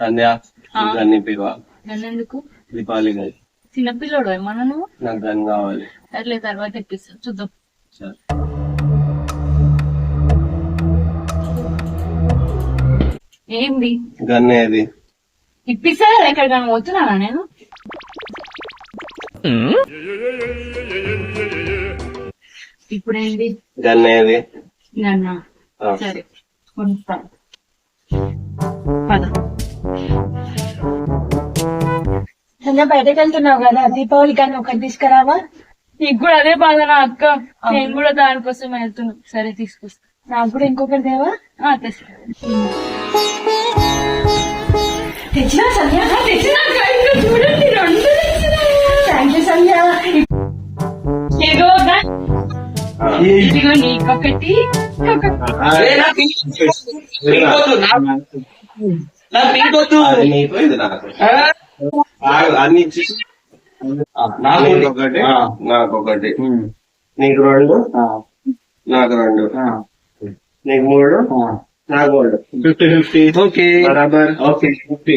సంధ్య గన్ని పివా ఎందుకు దీపావళి గది చిన్నపిల్లడు ఏమన్నా నువ్వు నాకు గన్ కావాలి. అట్లే తర్వాత ఇప్పిస్తా చూద్దాం. సరే. ఏంది గన్ ఏది ఇప్పిస్తా కదా ఎక్కడికైనా పోతున్నానా నేను? ఇప్పుడేంటి గన్ ఏది నన్నా? ఆ. సరే కొనుక్తాను పద. సంధ్య బయటకు వెళ్తున్నావు కదా, దీపావళి కానీ ఒకటి తీసుకురావా? నీకు కూడా అదే బాధ నా అక్క, నేను కూడా దానికోసం వెళ్తున్నా. సరే తీసుకొస్తా. నాకు కూడా ఇంకొకటి దేవా? తెస్తా. తెచ్చినా సంధ్య? తెచ్చినా అక్క, ఇంకా చూడండి రెండు తెచ్చినా. థ్యాంక్ యూ సంధ్య. ఇదిగో అక్క. ఇదిగో నీకొకటి అది నీకు ఇది నాకు. అన్ని ఇచ్చి ఒకటి నాకొకటి, నీకు రెండు, నాకు రెండు, నీకు మూడు, నాకు మూడు. 50-50. ఓకే బరాబర్. ఓకే 50.